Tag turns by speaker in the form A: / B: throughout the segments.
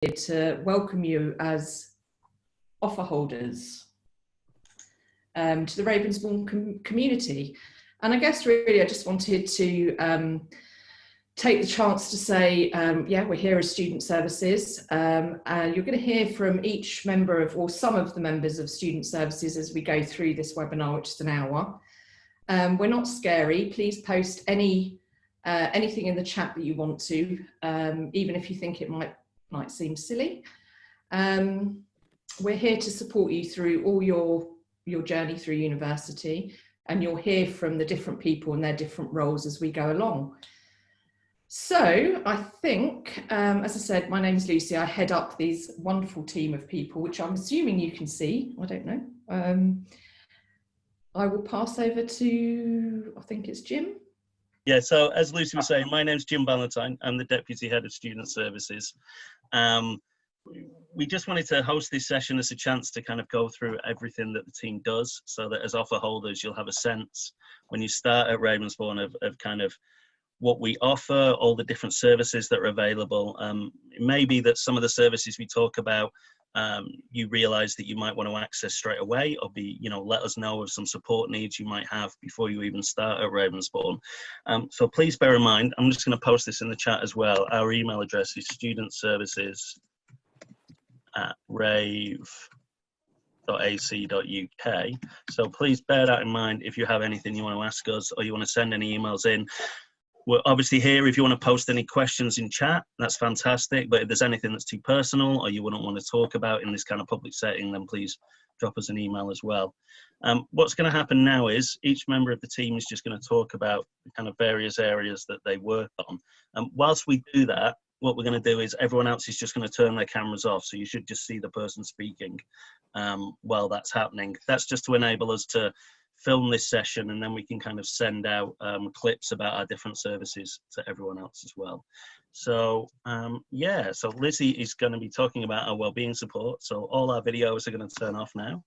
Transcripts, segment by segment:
A: to welcome you as offer holders to the Ravensbourne community. And I guess really I just wanted to take the chance to say, yeah, we're here as Student Services. And you're going to hear from each member of, or some of the members of Student Services as we go through this webinar, which is an hour. We're not scary. Please post anything in the chat that you want to, even if you think it might seem silly. We're here to support you through all your journey through university, and you'll hear from the different people and their different roles as we go along. So I think, as I said, my name is Lucy. I head up these wonderful team of people, which I'm assuming you can see. I don't know. I will pass over to, I think it's Jim.
B: Yeah, so as Lucy was saying, my name's Jim Valentine. I'm the Deputy Head of Student Services. We just wanted to host this session as a chance to kind of go through everything that the team does, so that as offer holders, you'll have a sense when you start at Ravensbourne of kind of what we offer, all the different services that are available. It may be that some of the services we talk about, you realise that you might want to access straight away, or let us know of some support needs you might have before you even start at Ravensbourne. So please bear in mind, I'm just going to post this in the chat as well. Our email address is studentservices@rave.ac.uk. So please bear that in mind if you have anything you want to ask us, or you want to send any emails in. We're obviously here if you want to post any questions in chat, that's fantastic. But if there's anything that's too personal or you wouldn't want to talk about in this kind of public setting, then please drop us an email as well. What's going to happen now is each member of the team is just going to talk about the kind of various areas that they work on. Whilst we do that, what we're going to do is everyone else is just going to turn their cameras off. So you should just see the person speaking while that's happening. That's just to enable us to film this session, and then we can kind of send out clips about our different services to everyone else as well. So yeah, so Lizzy is going to be talking about our wellbeing support. So all our videos are going to turn off now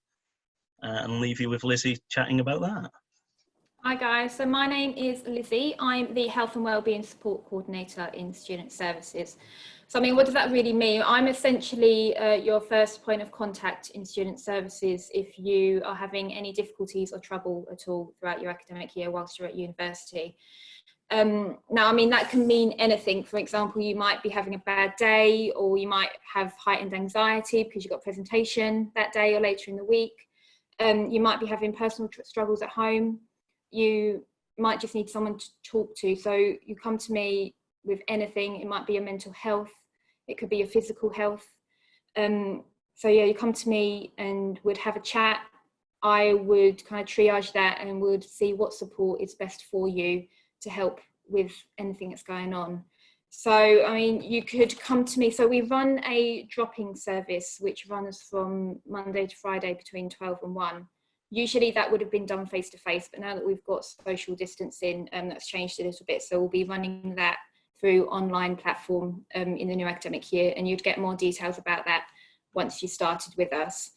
B: and leave you with Lizzy chatting about that.
C: Hi guys, so my name is Lizzy. I'm the Health and Wellbeing Support Coordinator in Student Services. So I mean, what does that really mean? I'm essentially your first point of contact in Student Services if you are having any difficulties or trouble at all throughout your academic year whilst you're at university. Now, I mean, that can mean anything. For example, you might be having a bad day, or you might have heightened anxiety because you've got presentation that day or later in the week. You might be having personal struggles at home. You might just need someone to talk to. So you come to me with anything. It might be your mental health. It could be your physical health. So yeah, you come to me and would have a chat. I would kind of triage that and would see what support is best for you to help with anything that's going on. So, I mean, you could come to me. So we run a drop-in service, which runs from Monday to Friday between 12 and 1. Usually that would have been done face-to-face, but now that we've got social distancing, that's changed a little bit. So we'll be running that through online platform in the new academic year, and you'd get more details about that once you started with us.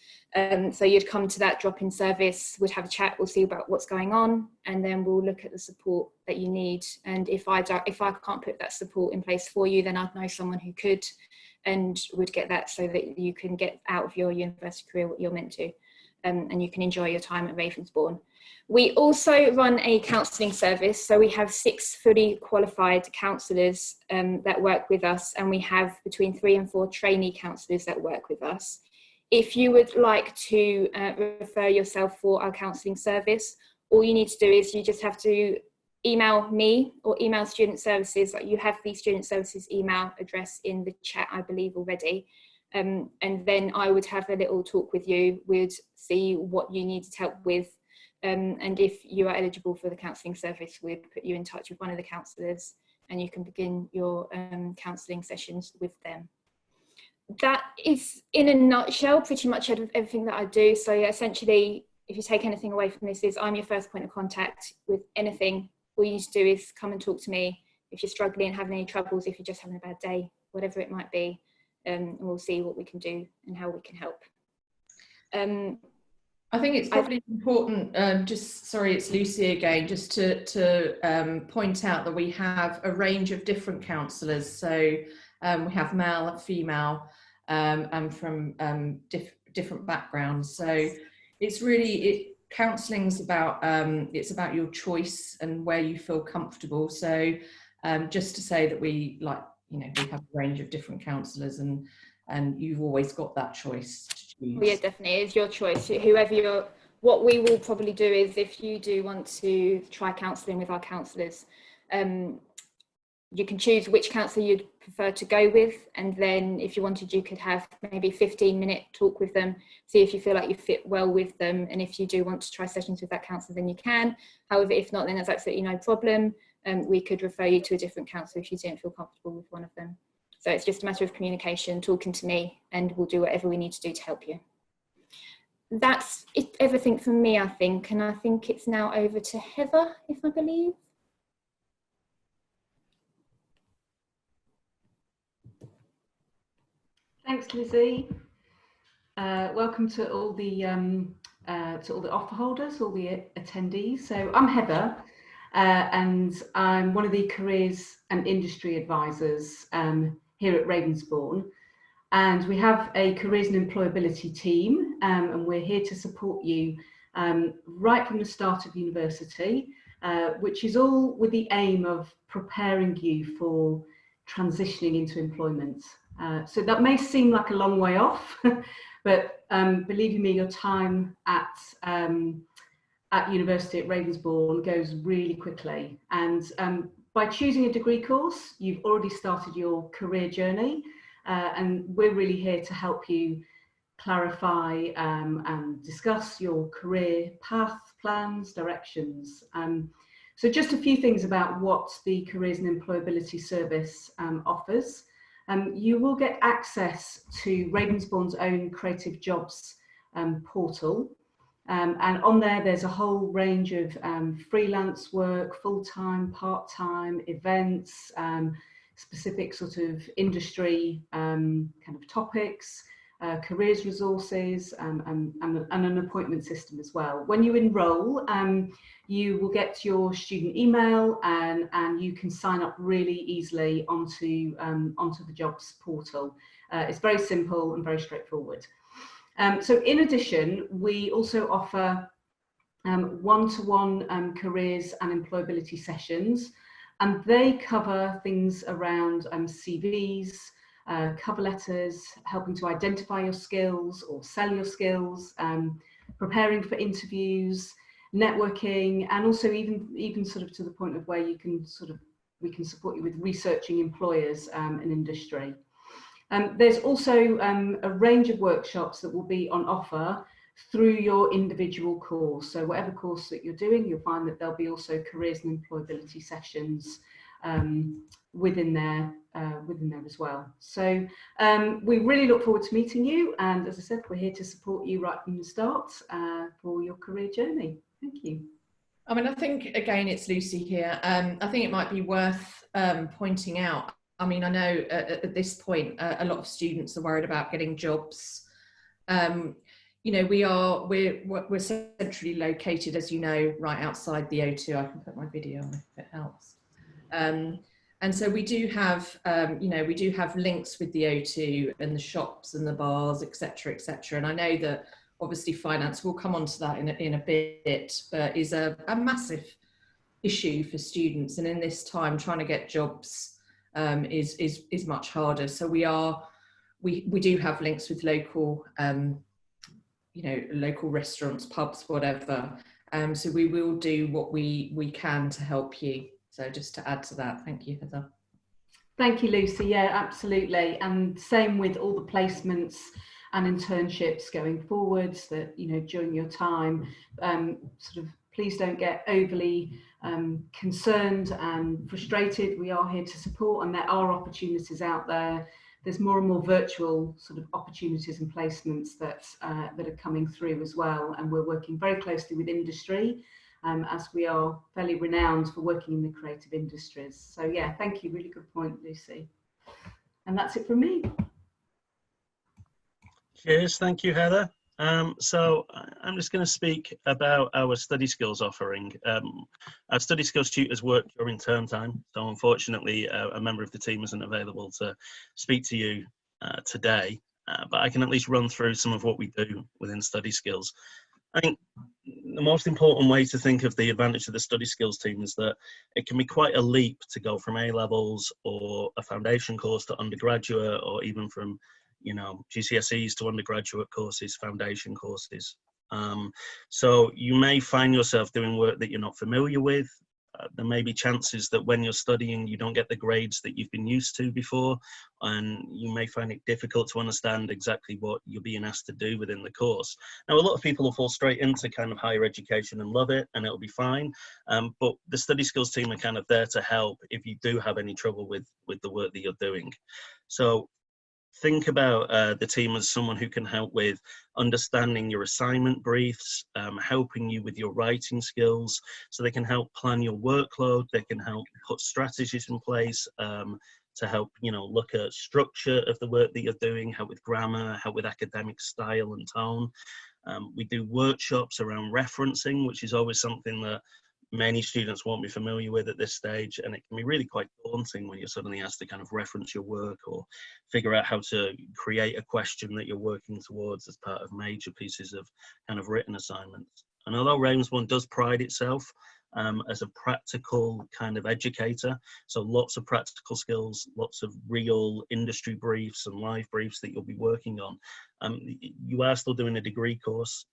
C: So you'd come to that drop-in service, we'd have a chat, we'll see about what's going on, and then we'll look at the support that you need. And if I can't put that support in place for you, then I'd know someone who could, and would get that so that you can get out of your university career what you're meant to. And you can enjoy your time at Ravensbourne. We also run a counselling service. So we have 6 fully qualified counsellors that work with us, and we have between 3 and 4 trainee counsellors that work with us. If you would like to refer yourself for our counselling service, all you need to do is you just have to email me or email Student Services. You have the Student Services email address in the chat, I believe, already. And then I would have a little talk with you. We'd see what you needed help with, and if you are eligible for the counselling service, we'd put you in touch with one of the counsellors, and you can begin your counselling sessions with them. That is, in a nutshell, pretty much everything that I do. So yeah, essentially, if you take anything away from this, is I'm your first point of contact with anything. All you need to do is come and talk to me if you're struggling, having any troubles, if you're just having a bad day, whatever it might be. And we'll see what we can do and how we can help.
A: I think it's probably important, sorry, it's Lucy again, just to point out that we have a range of different counsellors. So we have male, female, and from different backgrounds. So it's really, counselling's about, it's about your choice and where you feel comfortable. So just to say that we we have a range of different counsellors, and you've always got that choice to choose.
C: Well, yeah, definitely, it's your choice. What we will probably do is, if you do want to try counselling with our counsellors, you can choose which counsellor you'd prefer to go with, and then if you wanted, you could have maybe a 15-minute talk with them, see if you feel like you fit well with them, and if you do want to try sessions with that counsellor, then you can. However, if not, then that's absolutely no problem. We could refer you to a different counsellor if you don't feel comfortable with one of them. So it's just a matter of communication, talking to me, and we'll do whatever we need to do to help you. That's everything from me, I think, and I think it's now over to Heather, if I believe.
D: Thanks, Lizzie. Welcome to all the offer holders, all the attendees. So I'm Heather, and I'm one of the careers and industry advisors here at Ravensbourne. And we have a careers and employability team, and we're here to support you right from the start of university, which is all with the aim of preparing you for transitioning into employment. So that may seem like a long way off, but believe you me, your time at university at Ravensbourne goes really quickly. And by choosing a degree course, you've already started your career journey, and we're really here to help you clarify and discuss your career path, plans, directions. So just a few things about what the Careers and Employability Service offers. You will get access to Ravensbourne's own Creative Jobs portal. And on there's a whole range of freelance work, full-time, part-time, events, specific sort of industry kind of topics, careers resources, and an appointment system as well. When you enrol, you will get your student email, and you can sign up really easily onto the jobs portal. It's very simple and very straightforward. So in addition, we also offer one-to-one careers and employability sessions, and they cover things around CVs, cover letters, helping to identify your skills or sell your skills, preparing for interviews, networking, and also even sort of to the point of where we can support you with researching employers and industry. There's also a range of workshops that will be on offer through your individual course. So whatever course that you're doing, you'll find that there'll be also careers and employability sessions within there as well. So we really look forward to meeting you, and as I said, we're here to support you right from the start for your career journey. Thank you.
A: I mean, I think, again, it's Lucy here. I think it might be worth pointing out, I mean, I know at this point a lot of students are worried about getting jobs. You know, we're centrally located, as you know, right outside the O2. I can put my video on if it helps. And so we do have, we do have links with the O2 and the shops and the bars, etc., etc. And I know that obviously finance, we'll come on to that in a bit, but is a massive issue for students. And in this time, trying to get jobs is much harder. So we do have links with local, local restaurants, pubs, whatever. So we will do what we can to help you. So just to add to that, thank you, Heather.
D: Thank you, Lucy. Yeah, absolutely. And same with all the placements and internships going forwards, that, you know, during your time, sort of please don't get overly concerned and frustrated. We are here to support, and there are opportunities out there. There's more and more virtual sort of opportunities and placements that are coming through as well. And we're working very closely with industry, as we are fairly renowned for working in the creative industries. So yeah, thank you. Really good point, Lucy. And that's it from me.
B: Cheers. Thank you, Heather. So I'm just going to speak about our study skills offering. Our study skills tutors work during term time, so unfortunately a member of the team isn't available to speak to you today. but I can at least run through some of what we do within study skills. I think the most important way to think of the advantage of the study skills team is that it can be quite a leap to go from A-levels or a foundation course to undergraduate, or even from, you know, GCSEs to undergraduate courses, foundation courses. So you may find yourself doing work that you're not familiar with. There may be chances that when you're studying, you don't get the grades that you've been used to before, and you may find it difficult to understand exactly what you're being asked to do within the course. Now, a lot of people will fall straight into kind of higher education and love it, and it'll be fine. But the study skills team are kind of there to help if you do have any trouble with the work that you're doing. So think about the team as someone who can help with understanding your assignment briefs, helping you with your writing skills, so they can help plan your workload, they can help put strategies in place to help, you know, look at structure of the work that you're doing, help with grammar, help with academic style and tone. We do workshops around referencing, which is always something that many students won't be familiar with at this stage, and it can be really quite daunting when you're suddenly asked to kind of reference your work or figure out how to create a question that you're working towards as part of major pieces of kind of written assignments. And although Ravensbourne does pride itself as a practical kind of educator, so lots of practical skills, lots of real industry briefs and live briefs that you'll be working on, you are still doing a degree course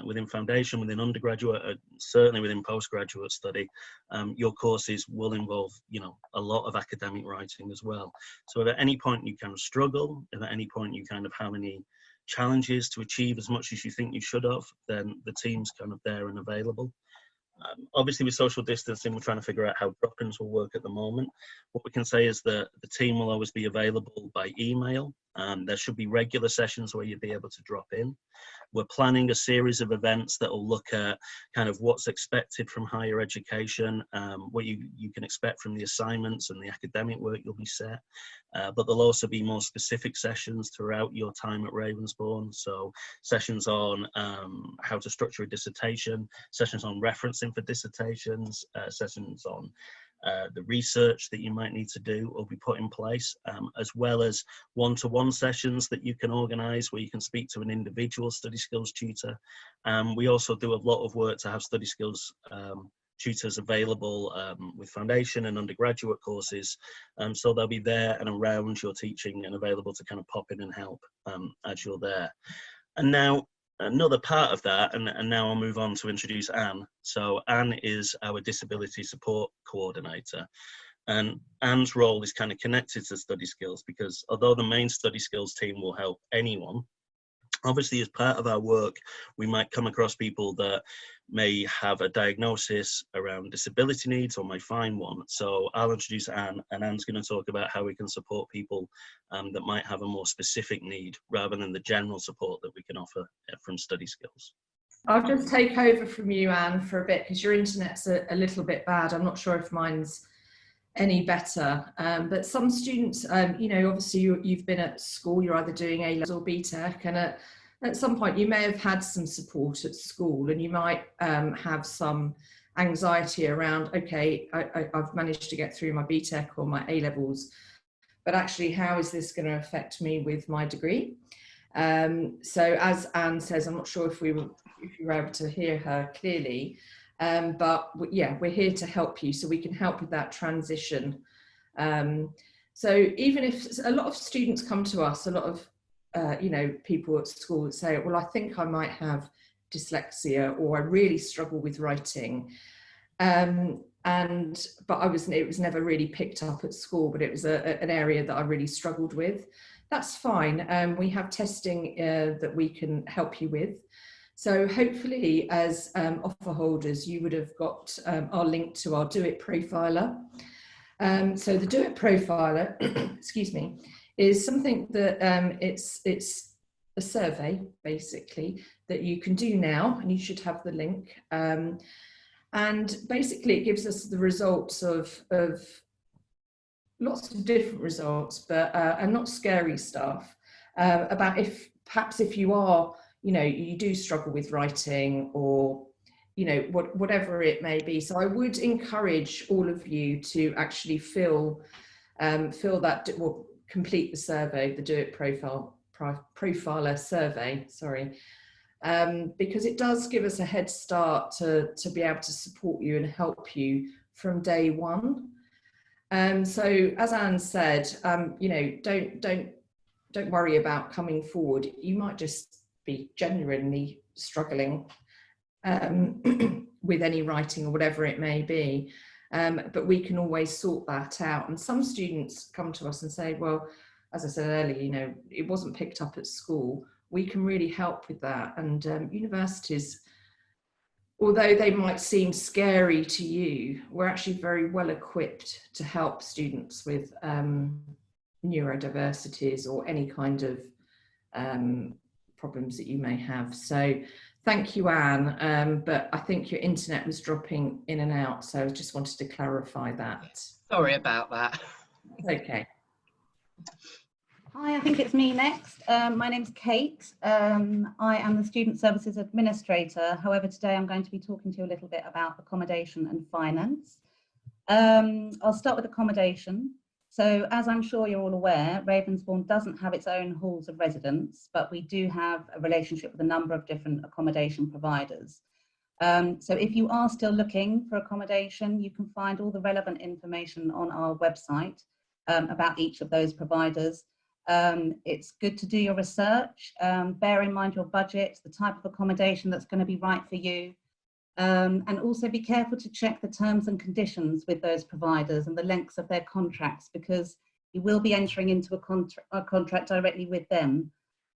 B: within foundation, within undergraduate, certainly within postgraduate study. Your courses will involve, you know, a lot of academic writing as well. So if at any point you kind of struggle, if at any point you kind of have any challenges to achieve as much as you think you should have, then the team's kind of there and available. Obviously, with social distancing, we're trying to figure out how drop-ins will work at the moment. What we can say is that the team will always be available by email. There should be regular sessions where you'll be able to drop in. We're planning a series of events that will look at kind of what's expected from higher education, what you can expect from the assignments and the academic work you'll be set. But there'll also be more specific sessions throughout your time at Ravensbourne. So sessions on how to structure a dissertation, sessions on referencing for dissertations, sessions on the research that you might need to do or be put in place, as well as one-to-one sessions that you can organise where you can speak to an individual study skills tutor. We also do a lot of work to have study skills tutors available with foundation and undergraduate courses, so they'll be there and around your teaching and available to kind of pop in and help as you're there. And now another part of that, and now I'll move on to introduce Anne. So Anne is our disability support coordinator, and Anne's role is kind of connected to study skills, because although the main study skills team will help anyone, obviously as part of our work we might come across people that may have a diagnosis around disability needs or may find one. So I'll introduce Anne, and Anne's going to talk about how we can support people that might have a more specific need rather than the general support that we can offer from study skills.
A: I'll just take over from you, Anne, for a bit, because your internet's a little bit bad. I'm not sure if mine's any better, but some students, you know, obviously you've been at school, you're either doing A-levels or BTEC, and at some point you may have had some support at school, and you might have some anxiety around, okay, I've managed to get through my BTEC or my A-levels, but actually how is this going to affect me with my degree? So as Anne says, I'm not sure if you were able to hear her clearly, but yeah, we're here to help you, so we can help with that transition. So even if a lot of students come to us, a lot of you know, people at school say, well, I think I might have dyslexia, or I really struggle with writing, but it was never really picked up at school, but it was an area that I really struggled with. That's fine. We have testing that we can help you with. So hopefully as offer holders, you would have got our link to our Do It Profiler. So the Do It Profiler, excuse me, is something that it's a survey basically that you can do now, and you should have the link. And basically it gives us the results of lots of different results, but and not scary stuff, about if you are, you know, you do struggle with writing, or, you know, whatever it may be. So I would encourage all of you to actually fill that, well, complete the survey, the Do It profiler survey, sorry, because it does give us a head start to be able to support you and help you from day one. So as Anne said, you know, don't worry about coming forward. You might just be genuinely struggling with any writing or whatever it may be, but we can always sort that out. And some students come to us and say, well, as I said earlier, you know, it wasn't picked up at school. We can really help with that. And universities, although they might seem scary to you, we're actually very well equipped to help students with neurodiversities or any kind of problems that you may have. So thank you, Anne, but I think your internet was dropping in and out, so I just wanted to clarify that.
E: Sorry about that.
A: Okay.
F: Hi, I think it's me next. My name's Kate. I am the Student Services Administrator. However, today I'm going to be talking to you a little bit about accommodation and finance. I'll start with accommodation. So as I'm sure you're all aware, Ravensbourne doesn't have its own halls of residence, but we do have a relationship with a number of different accommodation providers. So if you are still looking for accommodation, you can find all the relevant information on our website about each of those providers. It's good to do your research, bear in mind your budget, the type of accommodation that's going to be right for you, and also be careful to check the terms and conditions with those providers and the lengths of their contracts, because you will be entering into a contract directly with them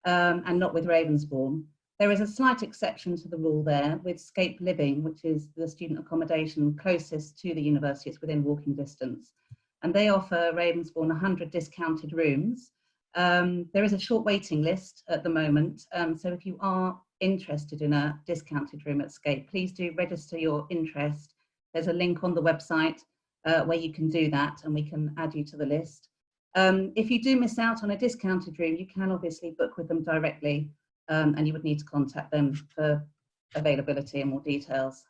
F: and not with Ravensbourne. There is a slight exception to the rule there with Scape Living, which is the student accommodation closest to the university. It's within walking distance, and they offer Ravensbourne 100 discounted rooms. There is a short waiting list at the moment, so if you are interested in a discounted room at Scape, please do register your interest. There's a link on the website where you can do that, and we can add you to the list. If you do miss out on a discounted room, you can obviously book with them directly, and you would need to contact them for availability and more details.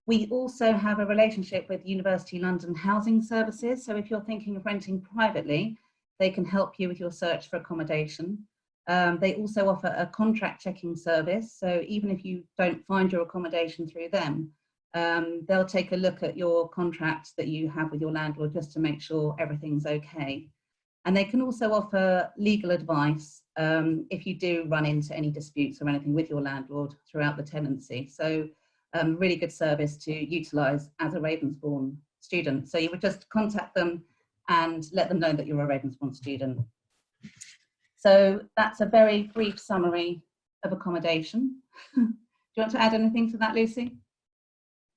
F: We also have a relationship with University London Housing Services, so if you're thinking of renting privately, they can help you with your search for accommodation. They also offer a contract checking service, so even if you don't find your accommodation through them, they'll take a look at your contract that you have with your landlord just to make sure everything's okay. And they can also offer legal advice if you do run into any disputes or anything with your landlord throughout the tenancy. So really good service to utilise as a Ravensbourne student. So you would just contact them and let them know that you're a Ravensbourne student. So that's a very brief summary of accommodation. Do you want to add anything to that, Lucy?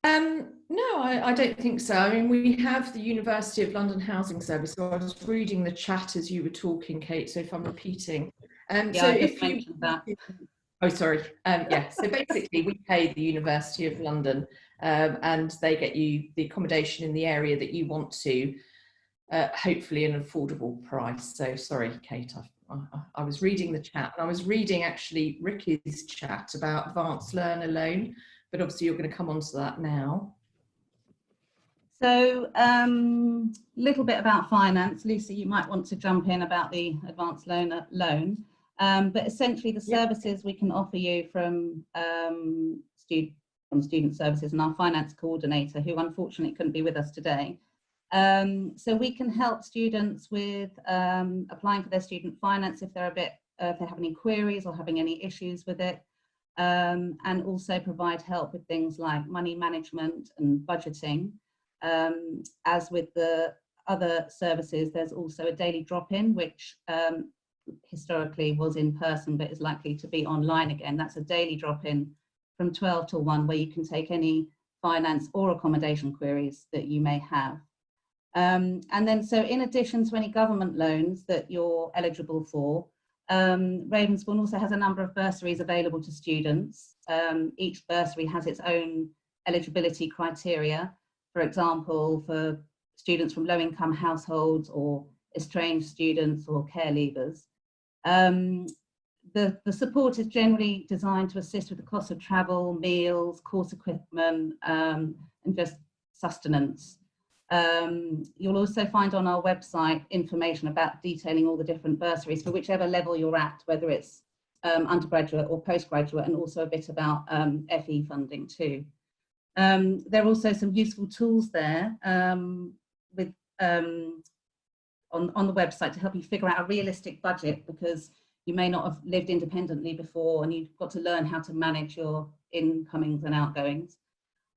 A: No, I don't think so. I mean, we have the University of London Housing Service. So I was reading the chat as you were talking, Kate, so if I'm repeating.
F: Yeah,
A: so
F: I
A: if
F: just
A: you
F: mentioned that.
A: Oh, sorry. Yeah, so basically we pay the University of London and they get you the accommodation in the area that you want to, hopefully an affordable price. So sorry, Kate, I was reading the chat, and I was reading actually Ricky's chat about advanced learner loan, but obviously you're going to come on to that now.
F: So little bit about finance. Lucy, you might want to jump in about the advanced learner loan. But essentially the services we can offer you from student services and our finance coordinator, who unfortunately couldn't be with us today. So we can help students with applying for their student finance if they're if they have any queries or having any issues with it, and also provide help with things like money management and budgeting. As with the other services, there's also a daily drop-in, which historically was in person but is likely to be online again. That's a daily drop-in from 12 till 1 where you can take any finance or accommodation queries that you may have. And then so in addition to any government loans that you're eligible for, Ravensbourne also has a number of bursaries available to students. Each bursary has its own eligibility criteria. For example, for students from low-income households or estranged students or care leavers. The support is generally designed to assist with the cost of travel, meals, course equipment, and just sustenance. You'll also find on our website information about detailing all the different bursaries for whichever level you're at, whether it's undergraduate or postgraduate, and also a bit about FE funding too. There are also some useful tools there with on the website to help you figure out a realistic budget, because you may not have lived independently before and you've got to learn how to manage your incomings and outgoings.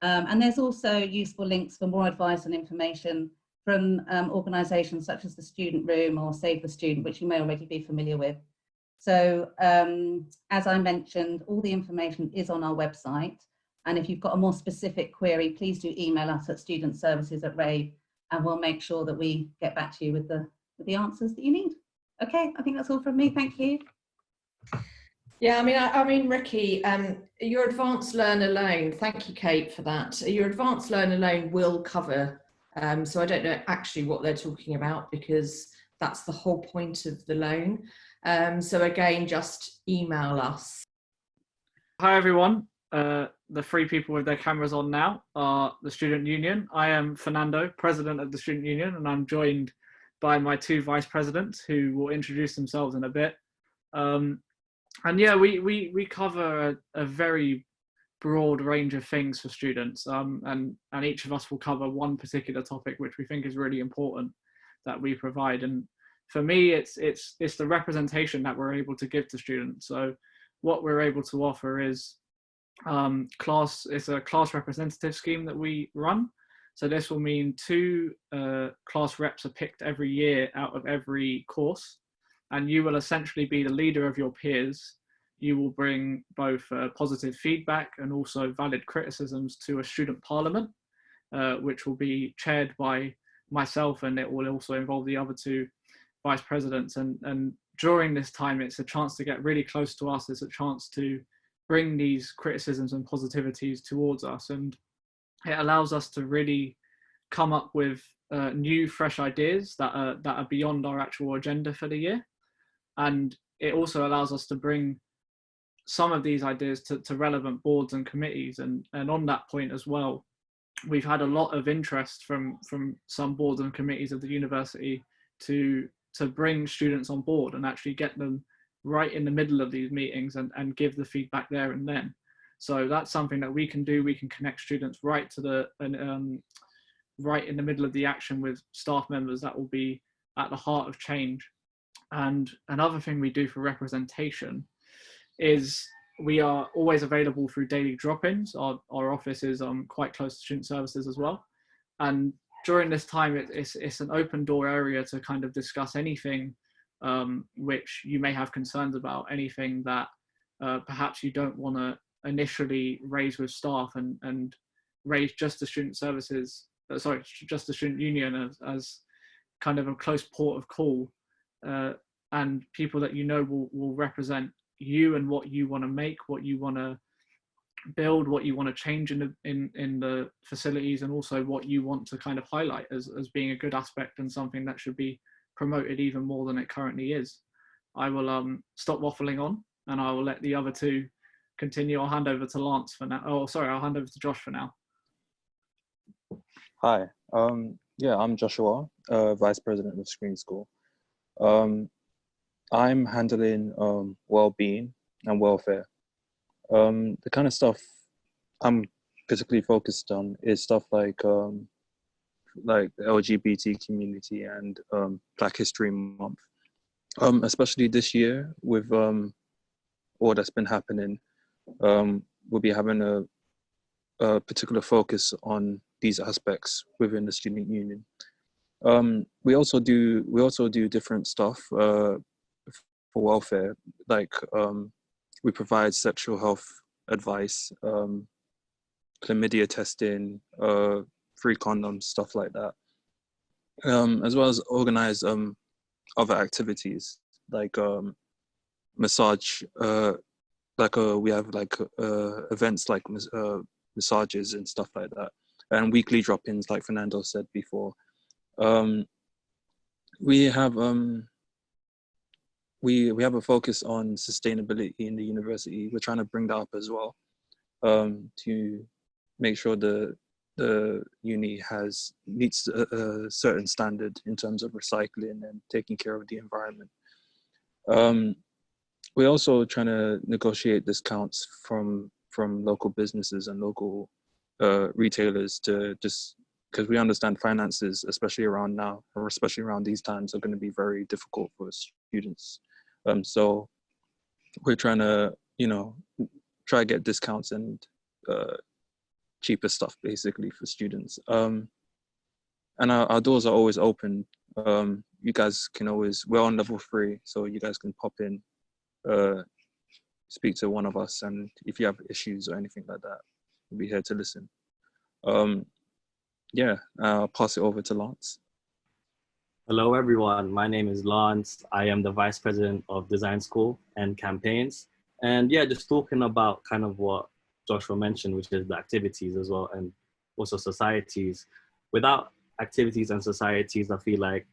F: And there's also useful links for more advice and information from organisations such as the Student Room or Save the Student, which you may already be familiar with. So as I mentioned, all the information is on our website. And if you've got a more specific query, please do email us at studentservices@rave, and we'll make sure that we get back to you with the answers that you need. Okay, I think that's all from me. Thank you.
A: Yeah, I mean, Ricky, your advanced learner loan, thank you, Kate, for that. Your advanced learner loan will cover, so I don't know actually what they're talking about, because that's the whole point of the loan. So again, just email us.
E: Hi, everyone. The three people with their cameras on now are the Student Union. I am Fernando, President of the Student Union, and I'm joined by my two Vice Presidents who will introduce themselves in a bit. And yeah, we cover a very broad range of things for students, and each of us will cover one particular topic which we think is really important that we provide. And for me, it's the representation that we're able to give to students. So what we're able to offer is it's a class representative scheme that we run. So this will mean 2 class reps are picked every year out of every course, and you will essentially be the leader of your peers. You will bring both positive feedback and also valid criticisms to a student parliament, which will be chaired by myself, and it will also involve the other 2 vice presidents. And during this time, it's a chance to get really close to us. It's a chance to bring these criticisms and positivities towards us, and it allows us to really come up with new, fresh ideas that are beyond our actual agenda for the year. And it also allows us to bring some of these ideas to relevant boards and committees. And on that point as well, we've had a lot of interest from some boards and committees of the university to bring students on board and actually get them right in the middle of these meetings and give the feedback there and then. So that's something that we can do. We can connect students right to right in the middle of the action with staff members that will be at the heart of change. And another thing we do for representation is we are always available through daily drop-ins. Our office is quite close to student services as well. And during this time, it's an open door area to kind of discuss anything which you may have concerns about, anything that perhaps you don't want to initially raise with staff and raise just the student services, just the Student Union as kind of a close port of call. And people that you know will represent you and what you want to make, what you want to build, what you want to change in the facilities, and also what you want to kind of highlight as being a good aspect and something that should be promoted even more than it currently is. I will stop waffling on, and I will let the other 2 continue. I'll hand over to Lance for now. Oh, sorry, I'll hand over to Josh for now.
G: Hi, yeah, I'm Joshua, Vice President of Screen School. I'm handling well-being and welfare. The kind of stuff I'm particularly focused on is stuff like the LGBT community and Black History Month. Especially this year with all that's been happening, we'll be having a particular focus on these aspects within the Student Union. We also do different stuff for welfare, like we provide sexual health advice, chlamydia testing, free condoms, stuff like that, as well as organize other activities like massage, we have events like massages and stuff like that, and weekly drop-ins like Fernando said before. We have we have a focus on sustainability in the university. We're trying to bring that up as well, to make sure the the uni meets a certain standard in terms of recycling and taking care of the environment. We're also trying to negotiate discounts from local businesses and local retailers, to just because we understand finances, especially around now, or especially around these times, are going to be very difficult for students. So we're trying to, try to get discounts and cheaper stuff basically for students. And our doors are always open. You guys can always, we're on level 3, so you guys can pop in, speak to one of us, and if you have issues or anything like that, we'll be here to listen. Yeah, I'll pass it over to Lance.
H: Hello everyone, my name is Lance. I am the Vice President of Design School and Campaigns. And yeah, just talking about kind of what Joshua mentioned, which is the activities as well, and also societies. Without activities and societies, I feel like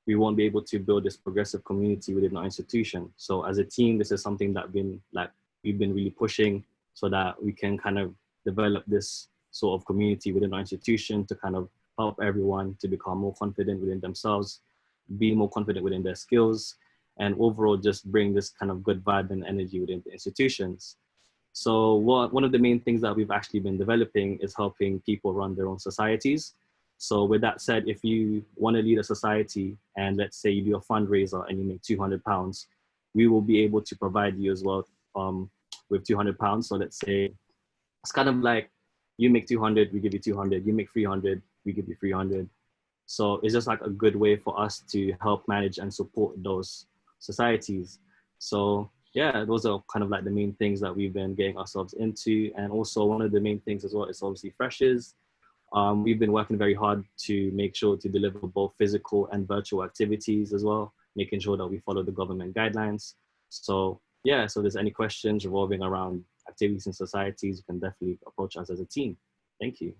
H: we won't be able to build this progressive community within our institution. So as a team, this is something that we've been really pushing so that we can kind of develop this sort of community within our institution to kind of help everyone to become more confident within themselves, be more confident within their skills, and overall just bring this kind of good vibe and energy within the institutions. So one of the main things that we've actually been developing is helping people run their own societies. So with that said, if you want to lead a society and let's say you do a fundraiser and you make £200, we will be able to provide you as well with £200. So let's say it's kind of like you make 200, we give you 200, you make 300, we give you 300. So it's just like a good way for us to help manage and support those societies. So yeah, those are kind of like the main things that we've been getting ourselves into. And also one of the main things as well is obviously freshers. We've been working very hard to make sure to deliver both physical and virtual activities as well, making sure that we follow the government guidelines. So yeah, so if there's any questions revolving around activities and societies, you can definitely approach us as a team. Thank you.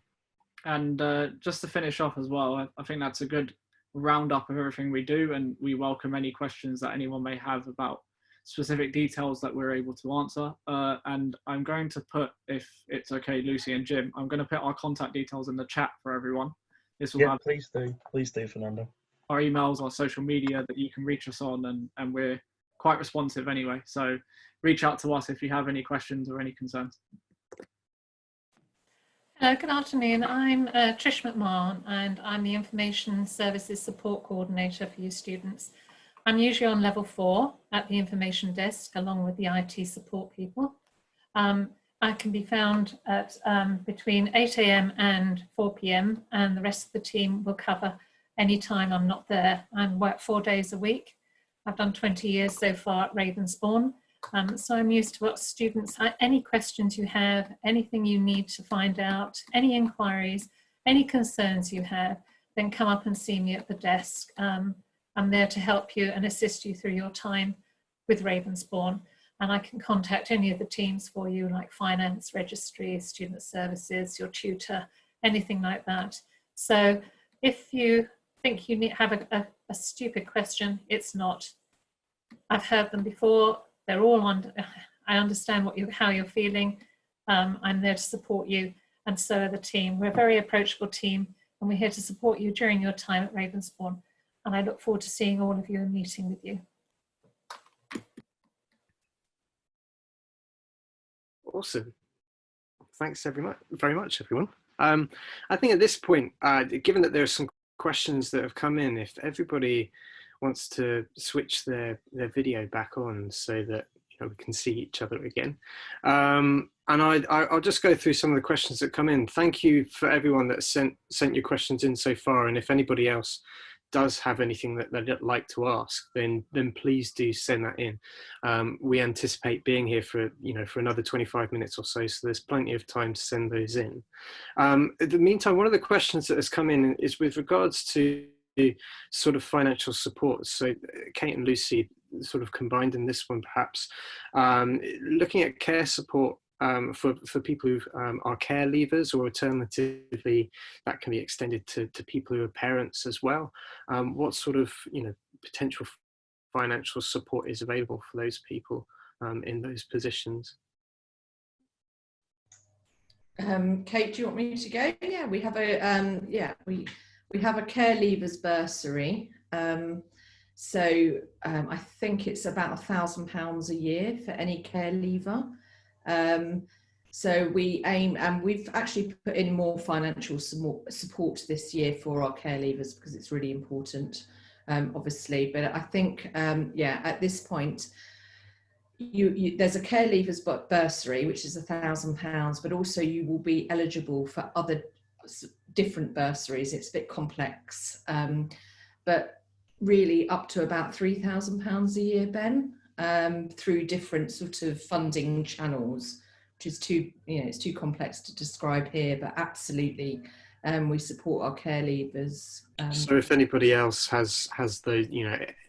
E: And just to finish off as well, I think that's a good roundup of everything we do, and we welcome any questions that anyone may have about specific details that we're able to answer. And I'm going to put, if it's okay, Lucy and Jim, I'm going to put our contact details in the chat for everyone. This will have
B: please do, Fernando.
E: Our emails, our social media that you can reach us on, and we're quite responsive anyway. So reach out to us if you have any questions or any concerns.
I: Good afternoon, I'm Trish McMahon and I'm the Information Services Support Coordinator for you students. I'm usually on level 4 at the information desk along with the IT support people. I can be found at between 8 AM and 4 PM, and the rest of the team will cover any time I'm not there. I work 4 days a week. I've done 20 years so far at Ravensbourne. So I'm used to what students, any questions you have, anything you need to find out, any inquiries, any concerns you have, then come up and see me at the desk. I'm there to help you and assist you through your time with Ravensbourne. And I can contact any of the teams for you, like finance, registry, student services, your tutor, anything like that. So if you think you have a stupid question, it's not. I've heard them before. They're all on. I understand how you're feeling. I'm there to support you, and so are the team. We're a very approachable team, and we're here to support you during your time at Ravensbourne. And I look forward to seeing all of you and meeting with you.
J: Awesome. Thanks very much, everyone. I think at this point, given that there are some questions that have come in, if everybody wants to switch their video back on so that we can see each other again. And I'll just go through some of the questions that come in. Thank you for everyone that sent your questions in so far. And if anybody else does have anything that they'd like to ask, then please do send that in. We anticipate being here for another 25 minutes or so, so there's plenty of time to send those in. In the meantime, one of the questions that has come in is with regards to sort of financial support. So Kate and Lucy sort of combined in this one, perhaps looking at care support for people who are care leavers, or alternatively that can be extended to people who are parents as well. What sort of potential financial support is available for those people in those positions?
A: Kate, do you want me to go? Yeah, we have a we have a care leavers bursary. I think it's about £1,000 a year for any care leaver. So we aim, and we've actually put in more financial support this year for our care leavers because it's really important, obviously. But I think, at this point, there's a care leavers bursary, which is £1,000, but also you will be eligible for other different bursaries. It's a bit complex, but really up to about £3,000 a year, Ben, through different sort of funding channels, which is it's too complex to describe here, but absolutely, we support our care leavers.
J: So if anybody else has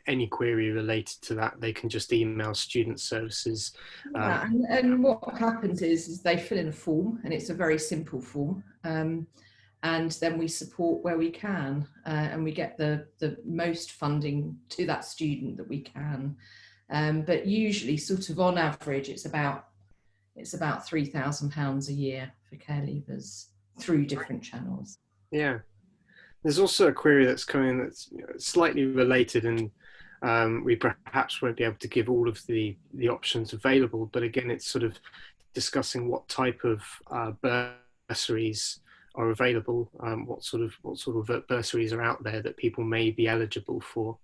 J: any query related to that, they can just email student services.
A: And what happens is they fill in a form, and it's a very simple form. And then we support where we can, and we get the most funding to that student that we can. But usually, sort of on average, it's about £3,000 a year for care leavers through different channels.
J: Yeah, there's also a query that's coming that's slightly related, and we perhaps won't be able to give all of the options available. But again, it's sort of discussing what type of bursaries are available, what sort of bursaries are out there that people may be eligible for.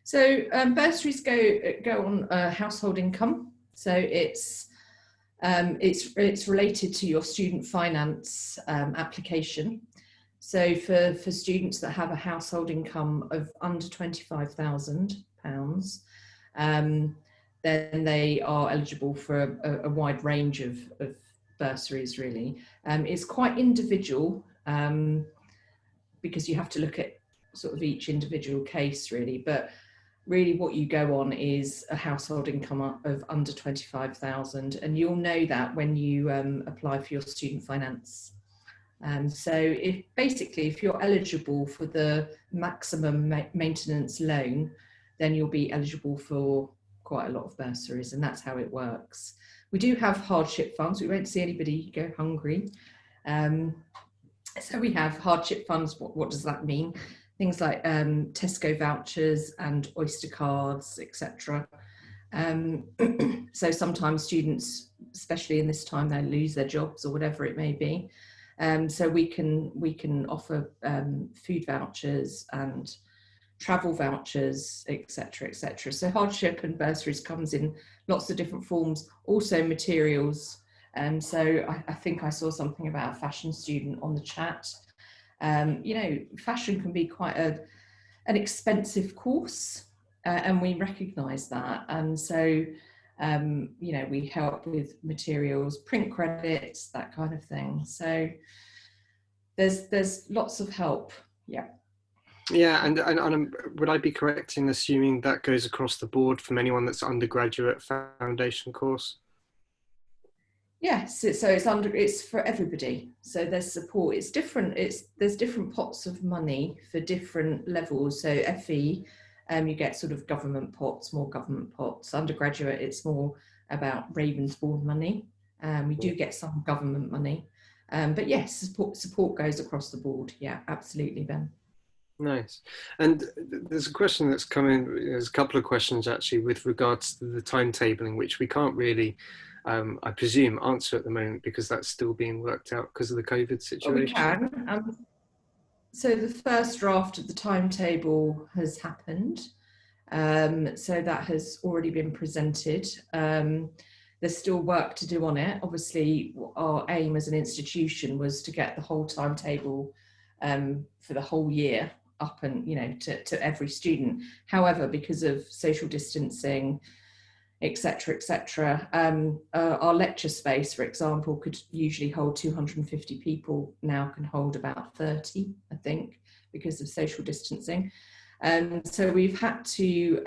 A: So bursaries go on household income. So it's related to your student finance application. So for students that have a household income of under £25,000, then they are eligible for a wide range of bursaries, really. It's quite individual, because you have to look at sort of each individual case, really. But really what you go on is a household income of under 25,000, and you'll know that when you apply for your student finance. So if you're eligible for the maximum maintenance loan, then you'll be eligible for quite a lot of bursaries, and that's how it works. We do have hardship funds. We won't see anybody go hungry. So we have hardship funds. What does that mean? Things like Tesco vouchers and Oyster cards, etc. So sometimes students, especially in this time, they lose their jobs or whatever it may be. So we can offer food vouchers and travel vouchers, etc., etc. So hardship and bursaries comes in lots of different forms. Also materials. So I think I saw something about a fashion student on the chat. Fashion can be quite an expensive course, and we recognise that. And so, we help with materials, print credits, that kind of thing. So there's lots of help. Yeah.
J: Yeah, and would I be correct in assuming that goes across the board from anyone that's undergraduate foundation course?
A: Yes, it's for everybody. So there's support. It's different. There's different pots of money for different levels. So FE, you get sort of government pots, more government pots. Undergraduate, it's more about Ravensbourne money. We do get some government money, but yes, support goes across the board. Yeah, absolutely, Ben.
J: Nice. And there's a question that's come in. There's a couple of questions actually with regards to the timetabling, which we can't really, I presume, answer at the moment because that's still being worked out because of the COVID situation.
A: We can. So the first draft of the timetable has happened. So that has already been presented. There's still work to do on it. Obviously, our aim as an institution was to get the whole timetable for the whole year up and, to every student. However, because of social distancing, etc., our lecture space, for example, could usually hold 250 people, now can hold about 30, I think, because of social distancing. So we've had to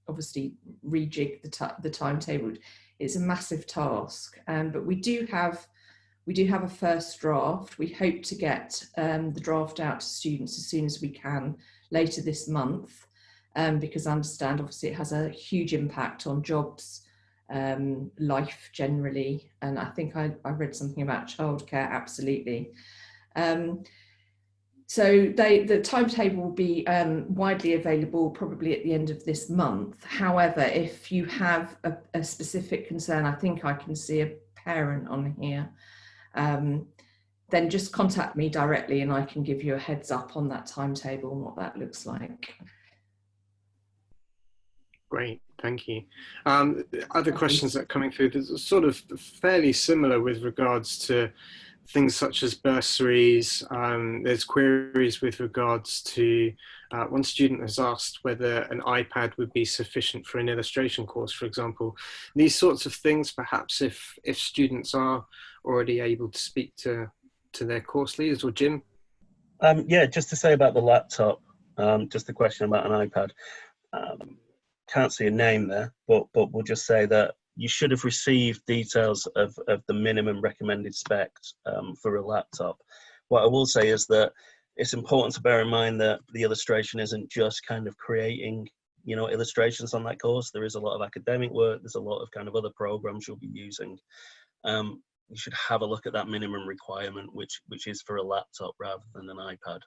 A: obviously rejig the timetable. It's a massive task, but we do have a first draft. We hope to get the draft out to students as soon as we can later this month, because I understand obviously it has a huge impact on jobs life generally. And I think I read something about childcare, absolutely. So the timetable will be widely available probably at the end of this month. However, if you have a specific concern, I think I can see a parent on here, then just contact me directly and I can give you a heads up on that timetable and what that looks like.
J: Great, thank you. Other questions that are coming through, there's sort of fairly similar with regards to things such as bursaries. There's queries with regards to, one student has asked whether an iPad would be sufficient for an illustration course, for example. These sorts of things, perhaps if students are already able to speak to their course leaders, or Jim?
B: Yeah, just to say about the laptop, just a question about an iPad. Can't see a name there, but we'll just say that you should have received details of the minimum recommended specs for a laptop. What I will say is that it's important to bear in mind that the illustration isn't just kind of creating, you know, illustrations on that course. There is a lot of academic work. There's a lot of kind of other programs you'll be using. You should have a look at that minimum requirement, which is for a laptop rather than an iPad.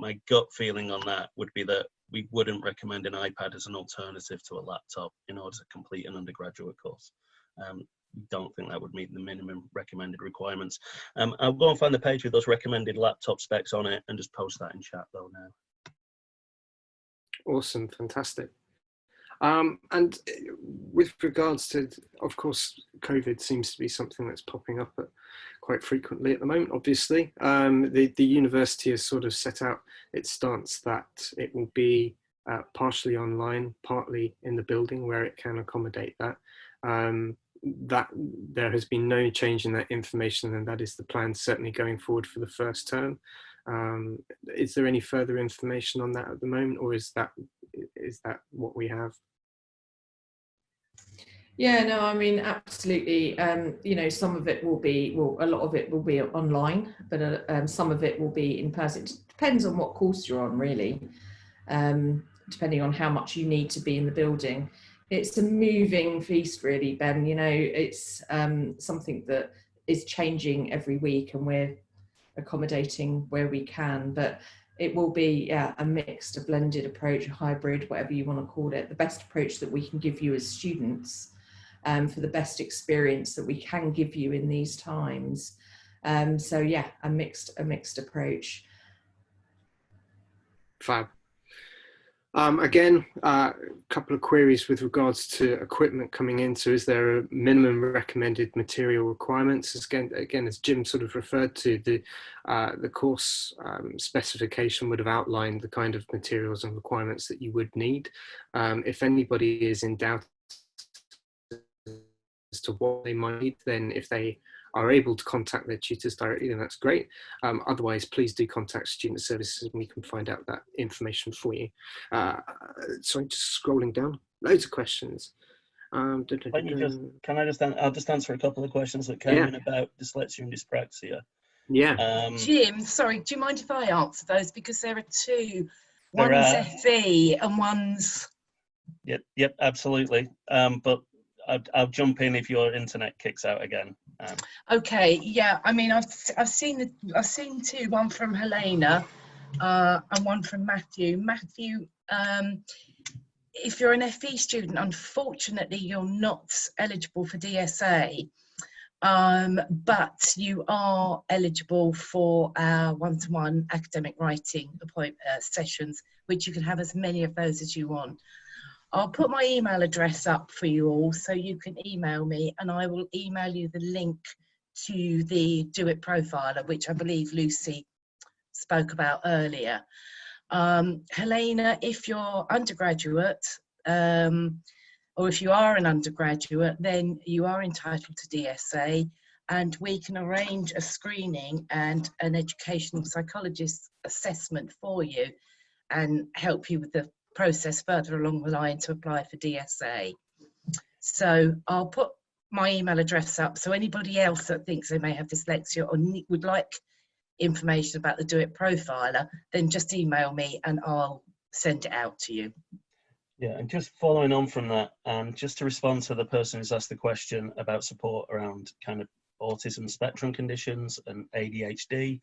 B: My gut feeling on that would be that we wouldn't recommend an iPad as an alternative to a laptop in order to complete an undergraduate course. We don't think that would meet the minimum recommended requirements. I'll go and find the page with those recommended laptop specs on it and just post that in chat though now.
J: Awesome, fantastic. And with regards to, of course, COVID seems to be something that's popping up quite frequently at the moment, obviously. The university has sort of set out its stance that it will be partially online, partly in the building where it can accommodate that. That there has been no change in that information, and that is the plan certainly going forward for the first term. Is there any further information on that at the moment, or is that what we have?
A: Yeah, no, I mean, absolutely. You know, some of it will be, well, a lot of it will be online, but some of it will be in person. It depends on what course you're on, really, depending on how much you need to be in the building. It's a moving feast, really, Ben. You know, it's something that is changing every week, and we're accommodating where we can, but it will be, yeah, a mixed, a blended approach, a hybrid, whatever you want to call it, the best approach that we can give you as students. For the best experience that we can give you in these times. So yeah, a mixed approach.
J: Fab. Again, a couple of queries with regards to equipment coming in. So is there a minimum recommended material requirements? Again, as Jim sort of referred to, the course specification would have outlined the kind of materials and requirements that you would need. If anybody is in doubt as to what they might need, then if they are able to contact their tutors directly, then that's great. Otherwise, please do contact Student Services and we can find out that information for you. So I'm just scrolling down, loads of questions.
B: I'll just answer a couple of questions that came in about dyslexia and dyspraxia.
J: Yeah.
K: Jim, sorry, do you mind if I answer those? Because there are two, one's FE and one's...
B: Yep, absolutely. But I'll jump in if your internet kicks out again.
K: Okay, yeah. I mean, I've seen two. One from Helena, and one from Matthew. Matthew, if you're an FE student, unfortunately, you're not eligible for DSA, but you are eligible for our one-to-one academic writing sessions, which you can have as many of those as you want. I'll put my email address up for you all so you can email me, and I will email you the link to the Do It profiler, which I believe Lucy spoke about earlier. Helena, if you're undergraduate, or if you are an undergraduate, then you are entitled to DSA, and we can arrange a screening and an educational psychologist assessment for you and help you with the process further along the line to apply for DSA. So I'll put my email address up, so anybody else that thinks they may have dyslexia or would like information about the Do It profiler, then just email me and I'll send it out to you.
B: Yeah, and just following on from that, and just to respond to the person who's asked the question about support around kind of autism spectrum conditions and ADHD,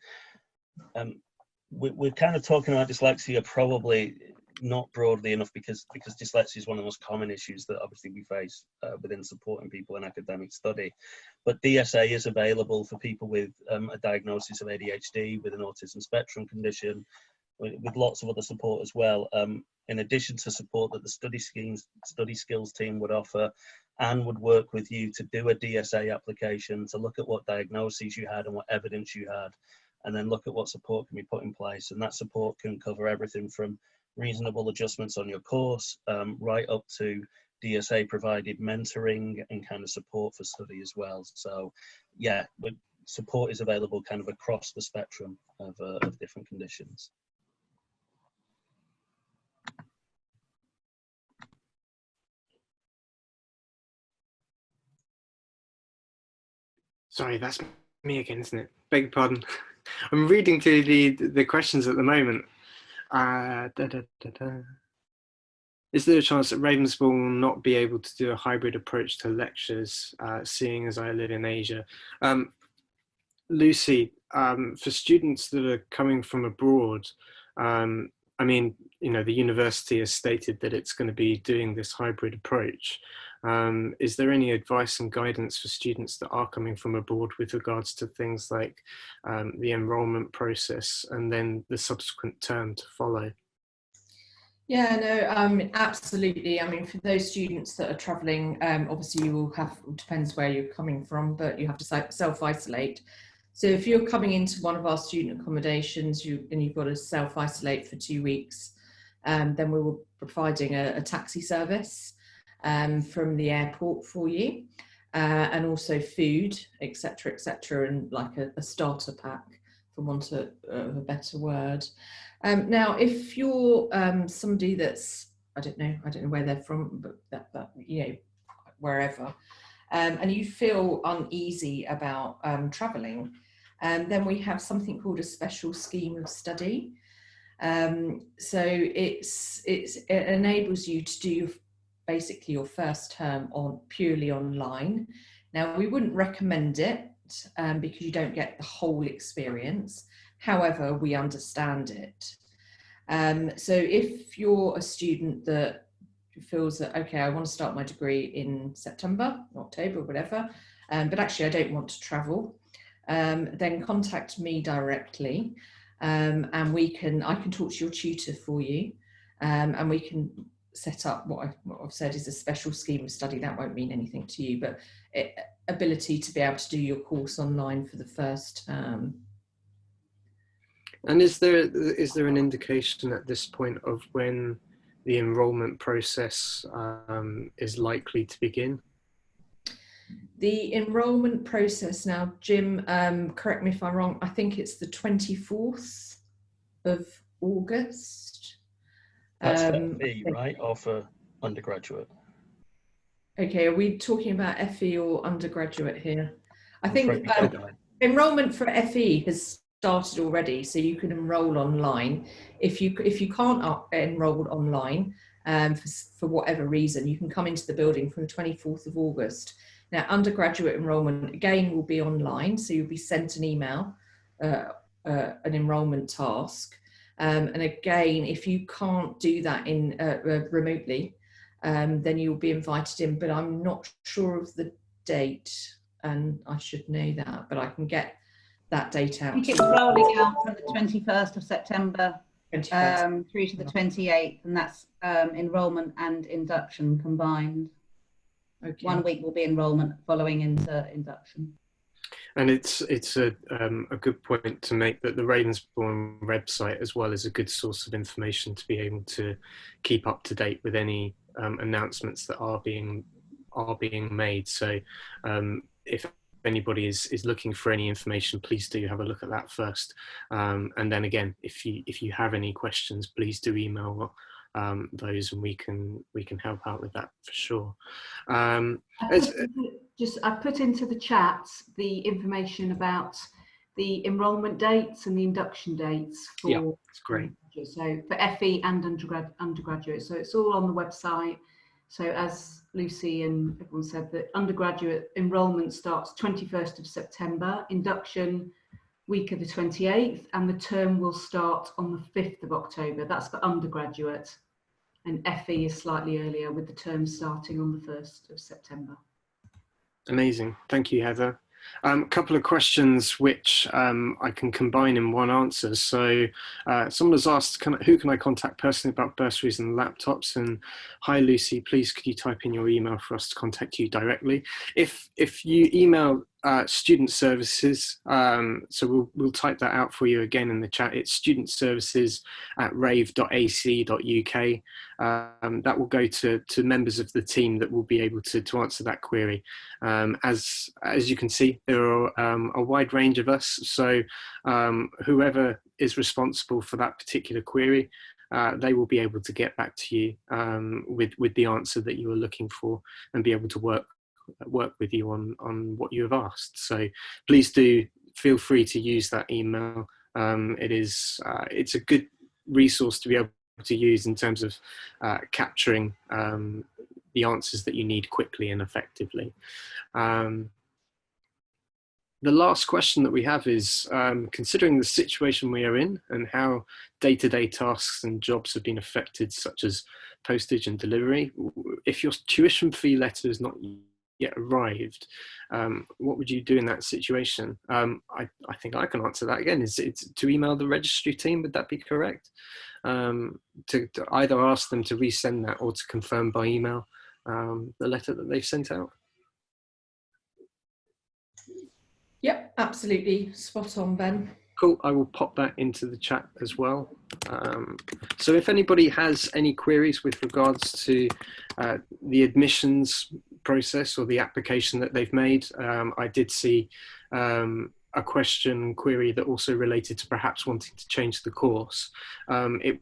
B: we're kind of talking about dyslexia probably not broadly enough because dyslexia is one of the most common issues that obviously we face within supporting people in academic study. But DSA is available for people with a diagnosis of ADHD, with an autism spectrum condition, with lots of other support as well. In addition to support that the study skills team would offer, and would work with you to do a DSA application, to look at what diagnoses you had and what evidence you had, and then look at what support can be put in place. And that support can cover everything from reasonable adjustments on your course, right up to DSA provided mentoring and kind of support for study as well. So yeah, support is available kind of across the spectrum of different conditions.
J: Sorry, that's me again, isn't it? Beg your pardon. I'm reading through the questions at the moment. Is there a chance that Ravensbourne will not be able to do a hybrid approach to lectures, seeing as I live in Asia? Lucy, for students that are coming from abroad, I mean, you know, the university has stated that it's going to be doing this hybrid approach. Is there any advice and guidance for students that are coming from abroad with regards to things like the enrolment process and then the subsequent term to follow?
A: Yeah, no, absolutely. I mean, for those students that are travelling, obviously you will have, it depends where you're coming from, but you have to self-isolate. So if you're coming into one of our student accommodations and you've got to self-isolate for 2 weeks, then we will be providing a taxi service from the airport for you, and also food, etc., and like a starter pack, for want of a better word. Now, if you're somebody that's, I don't know where they're from, but that you know, wherever, and you feel uneasy about travelling, then we have something called a special scheme of study. So it enables you to do basically your first term purely online. Now, we wouldn't recommend it because you don't get the whole experience. However, we understand it. So if you're a student that feels that, okay, I want to start my degree in September, October, whatever, but actually I don't want to travel, then contact me directly, and I can talk to your tutor for you, and we can set up what I've said is a special scheme of study. That won't mean anything to you, but ability to be able to do your course online for the first term.
J: And is there an indication at this point of when the enrolment process is likely to begin?
A: The enrolment process now, Jim, correct me if I'm wrong, I think it's the 24th of August.
B: That's FE, right? Or for undergraduate?
A: Okay, are we talking about FE or undergraduate here? I think enrolment for FE has started already, so you can enroll online. If you can't enroll online for whatever reason, you can come into the building from the 24th of August. Now, undergraduate enrolment again will be online, so you'll be sent an email, an enrolment task, and again, if you can't do that in remotely, then you'll be invited in. But I'm not sure of the date, and I should know that, but I can get that date out.
F: I think it's rolling out from the 21st of September
A: 21st.
F: Through to the 28th, and that's enrolment and induction combined.
A: Okay.
F: 1 week will be enrolment, following into induction.
J: And it's a good point to make that the Ravensbourne website as well is a good source of information to be able to keep up to date with any announcements that are being made. So if anybody is looking for any information, please do have a look at that first. And then again, if you have any questions, please do email those, and we can help out with that for sure. I
D: put into the chat the information about the enrolment dates and the induction dates for
J: yeah, that's great.
D: So for FE and undergraduate, so it's all on the website. So as Lucy and everyone said, that undergraduate enrolment starts 21st of September, induction week of the 28th, and the term will start on the 5th of October. That's for undergraduate, and FE is slightly earlier, with the term starting on the 1st of September.
J: Amazing, thank you, Heather. A couple of questions which I can combine in one answer. So someone has asked, who can I contact personally about bursaries and laptops? And hi Lucy, please could you type in your email for us to contact you directly? If you email student services, so we'll type that out for you again in the chat. It's studentservices@rave.ac.uk. That will go to members of the team that will be able to answer that query. As you can see, there are a wide range of us, so whoever is responsible for that particular query, they will be able to get back to you with the answer that you are looking for, and be able to work with you on what you have asked. So please do feel free to use that email. It's a good resource to be able to use in terms of capturing the answers that you need quickly and effectively. The last question that we have is, considering the situation we are in and how day-to-day tasks and jobs have been affected, such as postage and delivery, if your tuition fee letter is not yet arrived, what would you do in that situation? I think I can answer that again. It's to email the registry team, would that be correct? To either ask them to resend that or to confirm by email the letter that they've sent out?
A: Yep, absolutely spot on, Ben.
J: Cool, I will pop that into the chat as well. So if anybody has any queries with regards to the admissions process or the application that they've made, I did see a query that also related to perhaps wanting to change the course. It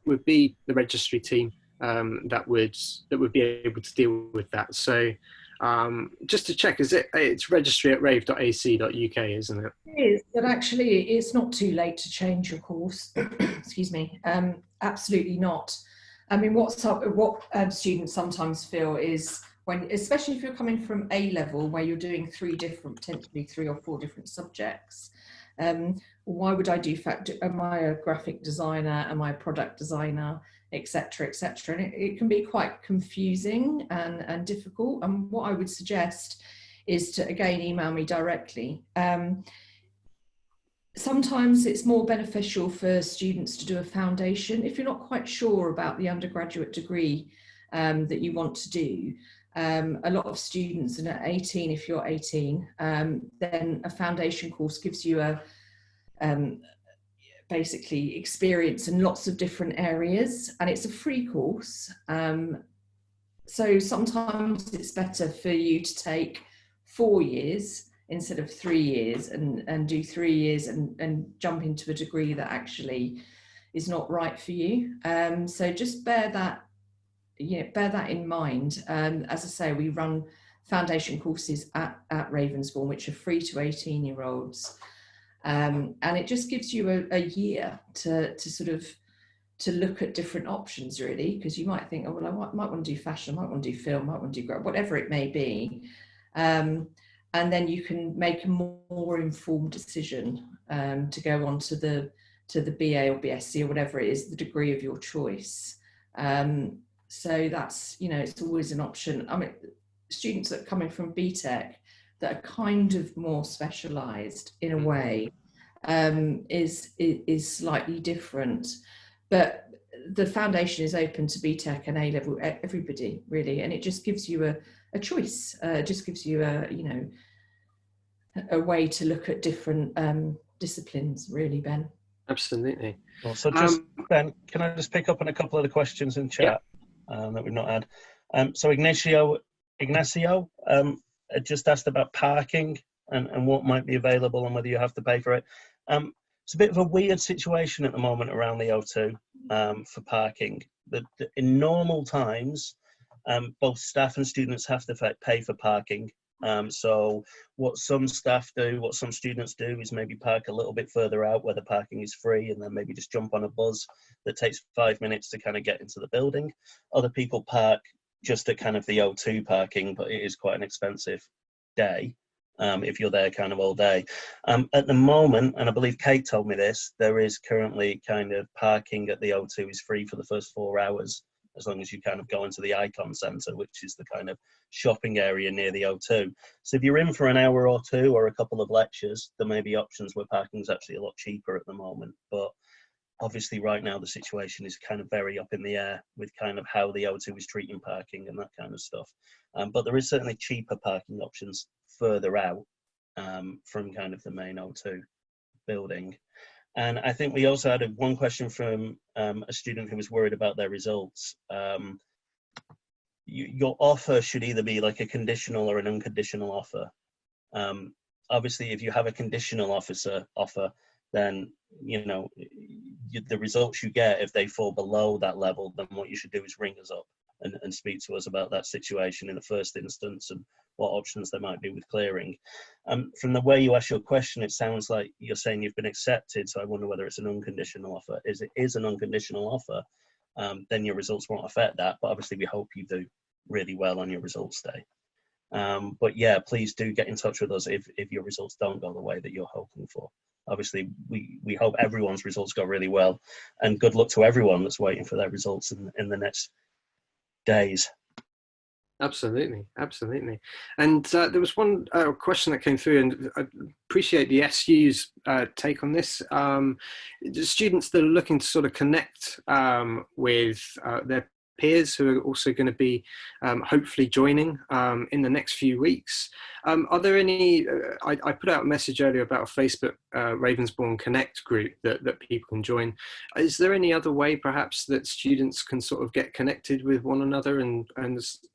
J: would be the registry team that would be able to deal with that. So just to check, it's registry@rave.ac.uk, isn't it?
A: It is, but actually it's not too late to change your course. Excuse me. Absolutely not. I mean, what students sometimes feel is, especially if you're coming from A level, where you're doing potentially three or four different subjects, why would I do am I a graphic designer, am I a product designer, etc., etc. And it can be quite confusing and difficult. And what I would suggest is to, again, email me directly. Sometimes it's more beneficial for students to do a foundation if you're not quite sure about the undergraduate degree that you want to do. A lot of students, and at 18, if you're 18, then a foundation course gives you a basically experience in lots of different areas, and it's a free course. So sometimes it's better for you to take 4 years instead of 3 years, and do 3 years and jump into a degree that actually is not right for you. So just bear that in mind. As I say, we run foundation courses at Ravensbourne, which are free to 18-year-olds. And it just gives you a year to look at different options, really, because you might think, oh, well, I might want to do fashion, I might want to do film, I might want to do whatever it may be. And then you can make a more informed decision to go on to the BA or BSc or whatever it is, the degree of your choice. So that's, it's always an option. I mean, students that are coming from BTEC that are kind of more specialised in a way is slightly different. But the foundation is open to BTEC and A-level, everybody really, and it just gives you a choice. It just gives you a way to look at different disciplines, really, Ben.
J: Absolutely.
B: Well, so just Ben, can I just pick up on a couple of the questions in chat that we've not had? So Ignacio just asked about parking and what might be available and whether you have to pay for it. It's a bit of a weird situation at the moment around the O2 for parking. In normal times, both staff and students have to pay for parking So what some staff do, what some students do, is maybe park a little bit further out where the parking is free, and then maybe just jump on a bus that takes 5 minutes to kind of get into the building. Other people park just at kind of the O2 parking, but it is quite an expensive day if you're there kind of all day. At the moment, and I believe Kate told me this, there is currently kind of parking at the O2 is free for the first 4 hours, as long as you kind of go into the Icon Centre, which is the kind of shopping area near the O2. So if you're in for an hour or two or a couple of lectures, there may be options where parking is actually a lot cheaper at the moment. But obviously right now the situation is kind of very up in the air with kind of how the O2 is treating parking and that kind of stuff. But there is certainly cheaper parking options further out from kind of the main O2 building. And I think we also had one question from a student who was worried about their results. Your offer should either be like a conditional or an unconditional offer. Obviously, if you have a conditional offer, then you know the results you get, if they fall below that level, then what you should do is ring us up and speak to us about that situation in the first instance and what options there might be with clearing. From the way you ask your question, it sounds like you're saying you've been accepted, so I wonder whether it's an unconditional offer. If it is an unconditional offer, then your results won't affect that, but obviously we hope you do really well on your results day. But yeah, please do get in touch with us if your results don't go the way that you're hoping for. Obviously, we hope everyone's results go really well, and good luck to everyone that's waiting for their results in the next days.
J: Absolutely, absolutely. And there was one question that came through, and I appreciate the SU's take on this. Students that are looking to sort of connect with their peers who are also going to be hopefully joining in the next few weeks. Are there any, I put out a message earlier about a Facebook Ravensbourne Connect group that people can join. Is there any other way perhaps that students can sort of get connected with one another and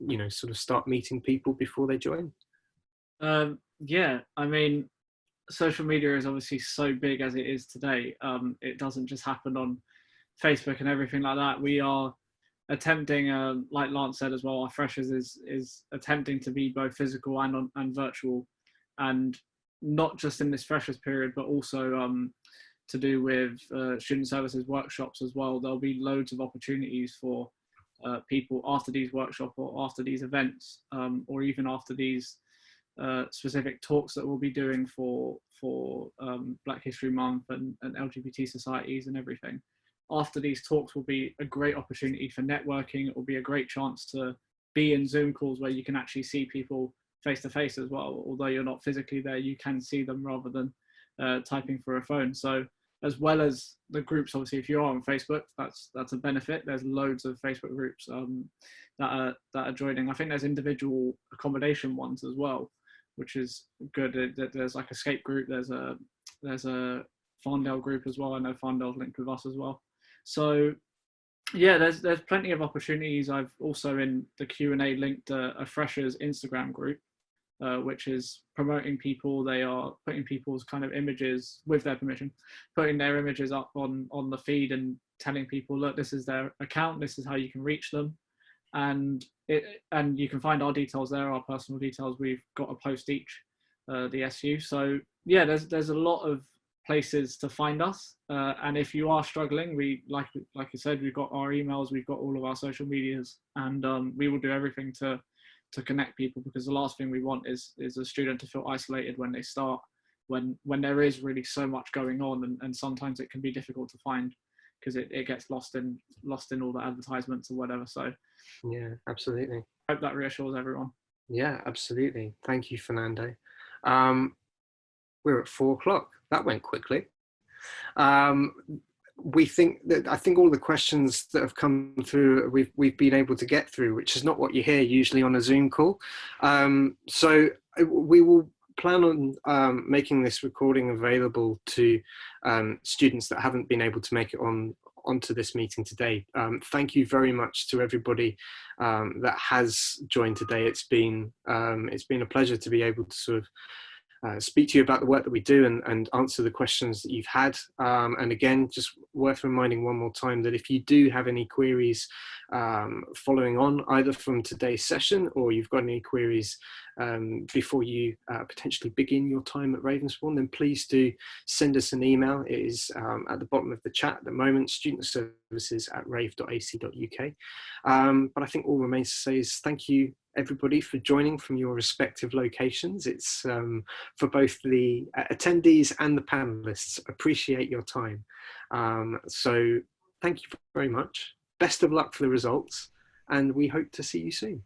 J: you know, sort of start meeting people before they join?
E: Yeah, I mean, social media is obviously so big as it is today. It doesn't just happen on Facebook and everything like that. We are attempting, like Lance said as well, our freshers is attempting to be both physical and virtual, and not just in this freshers period, but also to do with student services workshops as well. There'll be loads of opportunities for people after these workshops or after these events, or even after these specific talks that we'll be doing for Black History Month and LGBT societies and everything. After these talks will be a great opportunity for networking. It will be a great chance to be in Zoom calls where you can actually see people face to face as well. Although you're not physically there, you can see them rather than typing for a phone. So as well as the groups, obviously, if you're on Facebook, that's a benefit. There's loads of Facebook groups that are joining. I think there's individual accommodation ones as well, which is good. There's like Escape group. There's a Farndale group as well. I know Farndale's linked with us as well. So yeah, there's plenty of opportunities. I've also in the Q&A linked a freshers Instagram group, which is promoting people. They are putting people's kind of images, with their permission, putting their images up on the feed and telling people, look, this is their account, this is how you can reach them. And you can find our details there, our personal details. We've got a post each, the SU. So yeah, there's a lot of places to find us, and if you are struggling, we like I said, we've got our emails, we've got all of our social medias, and we will do everything to connect people, because the last thing we want is a student to feel isolated when they start, when there is really so much going on, and sometimes it can be difficult to find because it gets lost in all the advertisements or whatever. So
J: yeah, absolutely.
E: I hope that reassures everyone.
J: Yeah, absolutely. Thank you, Fernando. We're at 4 o'clock. That went quickly. I think all the questions that have come through, we've been able to get through, which is not what you hear usually on a Zoom call. So we will plan on making this recording available to students that haven't been able to make it onto this meeting today. Thank you very much to everybody that has joined today. It's been a pleasure to be able to sort of speak to you about the work that we do and answer the questions that you've had. And again, just worth reminding one more time that if you do have any queries following on either from today's session, or you've got any queries before you potentially begin your time at Ravensbourne, then please do send us an email. It is at the bottom of the chat at the moment, studentservices@rave.ac.uk. But I think all remains to say is thank you everybody for joining from your respective locations. It's for both the attendees and the panelists. Appreciate your time. So thank you very much. Best of luck for the results, and we hope to see you soon.